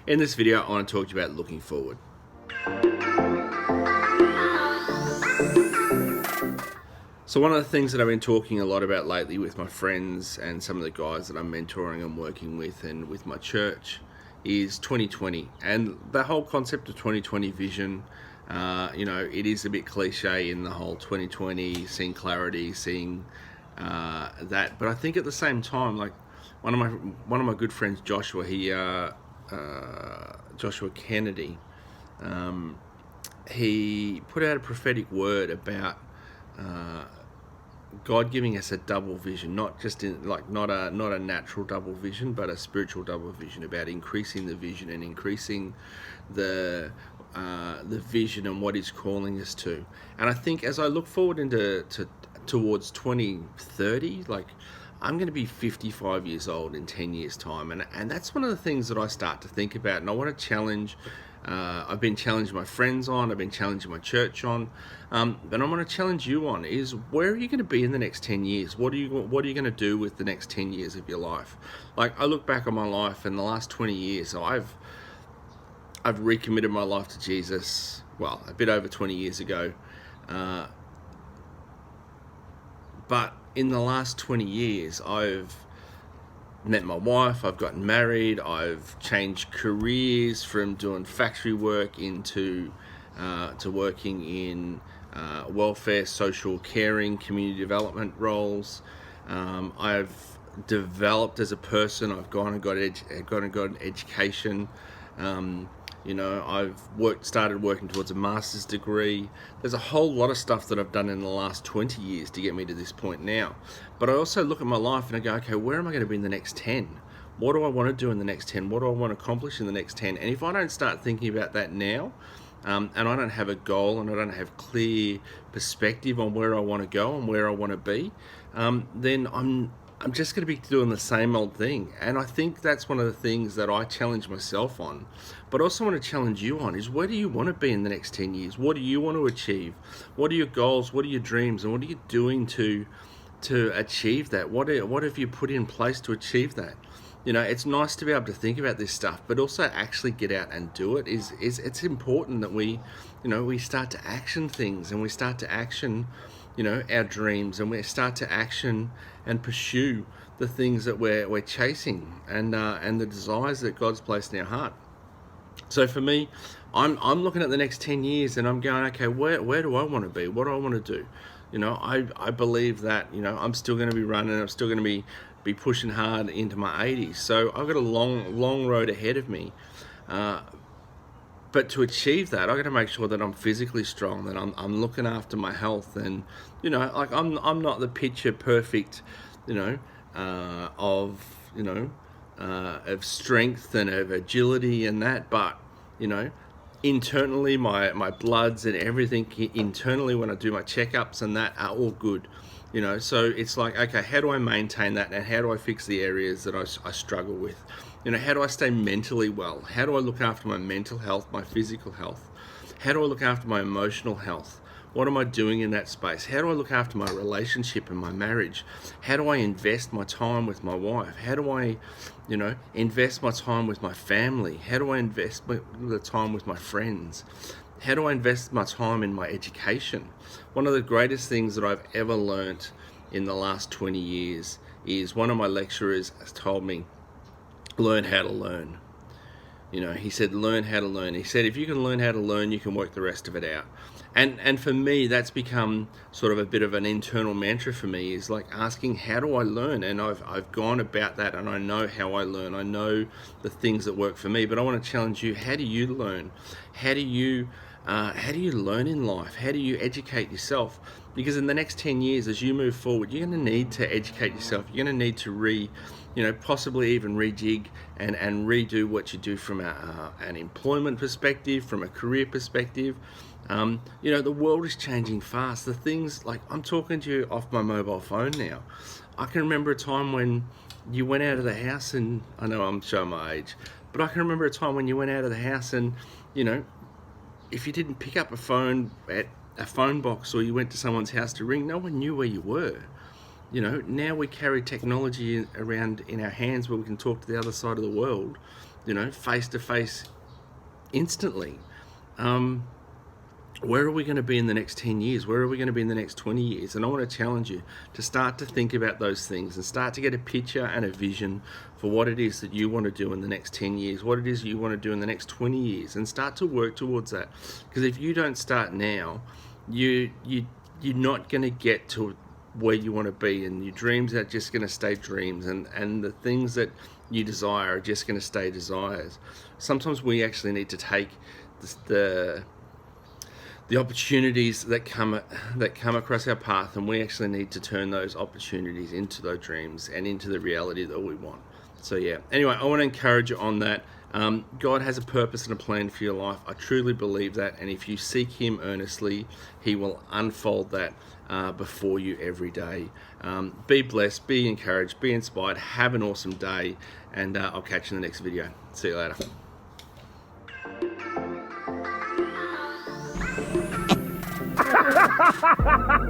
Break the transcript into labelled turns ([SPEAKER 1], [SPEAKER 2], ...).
[SPEAKER 1] In this video, I want to talk to you about looking forward. So one of the things that I've been talking a lot about lately with my friends and some of the guys that I'm mentoring and working with and with my church is 2020. And the whole concept of 2020 vision, it is a bit cliche in the whole 2020, seeing clarity, seeing that. But I think at the same time, like one of my good friends, Joshua, Joshua Kennedy, he put out a prophetic word about God giving us a double vision, not just in not a natural double vision, but a spiritual double vision, about increasing the vision and increasing the vision and what He's calling us to. And I think as I look forward towards 2030, I'm going to be 55 years old in 10 years' time, and that's one of the things that I start to think about, and I want to challenge. I've been challenging my friends on, I've been challenging my church on, but I want to challenge you on is, where are you going to be in the next 10 years? What are you going to do with the next 10 years of your life? Like, I look back on my life in the last 20 years, so I've recommitted my life to Jesus, well, a bit over 20 years ago, but in the last 20 years, I've met my wife, I've gotten married, I've changed careers from doing factory work into to working in welfare, social caring, community development roles. I've developed as a person. I've gone and got an education. I've started working towards a master's degree. There's a whole lot of stuff that I've done in the last 20 years to get me to this point now. But I also look at my life and I go, okay, where am I going to be in the next 10? What do I want to do in the next 10? What do I want to accomplish in the next 10? And if I don't start thinking about that now, and I don't have a goal and I don't have clear perspective on where I want to go and where I want to be, then I'm just going to be doing the same old thing. And I think that's one of the things that I challenge myself on, but also want to challenge you on, is where do you want to be in the next 10 years? What do you want to achieve? What are your goals? What are your dreams? And what are you doing to achieve that? What have you put in place to achieve that? It's nice to be able to think about this stuff, but also actually get out and do it. It's important that we start to action things, and we start to action our dreams, and we start to action and pursue the things that we're chasing, and the desires that God's placed in our heart. So for me, I'm looking at the next 10 years and I'm going, okay, where do I want to be? What do I want to do? I believe that I'm still going to be running. I'm still going to be pushing hard into my 80s. So I've got a long road ahead of me. But to achieve that, I've got to make sure that I'm physically strong, that I'm looking after my health, and I'm not the picture perfect, of strength and of agility and that, but internally my bloods and everything internally, when I do my checkups and that, are all good. So it's like, okay, how do I maintain that, and how do I fix the areas that I struggle with? How do I stay mentally well? How do I look after my mental health, my physical health? How do I look after my emotional health? What am I doing in that space? How do I look after my relationship and my marriage? How do I invest my time with my wife? How do I, invest my time with my family? How do I invest the time with my friends? How do I invest my time in my education? One of the greatest things that I've ever learnt in the last 20 years is, one of my lecturers has told me, learn how to learn. He said, learn how to learn. He said, if you can learn how to learn, you can work the rest of it out. And for me, that's become sort of a bit of an internal mantra for me, is like asking, how do I learn? And I've gone about that, and I know how I learn. I know the things that work for me, but I want to challenge you. How do you learn? How do you learn in life? How do you educate yourself? Because in the next 10 years, as you move forward, you're going to need to educate yourself. You're going to need to possibly even rejig and redo what you do from an employment perspective, from a career perspective. The world is changing fast. The things, like, I'm talking to you off my mobile phone now. I can remember a time when you went out of the house, and I know I'm showing my age, but I can remember a time when you went out of the house and, if you didn't pick up a phone at a phone box, or you went to someone's house to ring, no one knew where you were. Now we carry technology around in our hands where we can talk to the other side of the world. face to face instantly. Where are we going to be in the next 10 years? Where are we going to be in the next 20 years? And I want to challenge you to start to think about those things and start to get a picture and a vision for what it is that you want to do in the next 10 years, what it is you want to do in the next 20 years, and start to work towards that. Because if you don't start now, you're not going to get to where you want to be, and your dreams are just going to stay dreams, and the things that you desire are just going to stay desires. Sometimes we actually need to take the opportunities that come across our path, and we actually need to turn those opportunities into those dreams and into the reality that we want. So yeah, anyway, I want to encourage you on that. God has a purpose and a plan for your life. I truly believe that, and if you seek Him earnestly, He will unfold that before you every day. Be blessed, be encouraged, be inspired, have an awesome day, and I'll catch you in the next video. See you later.
[SPEAKER 2] Ha ha ha ha ha!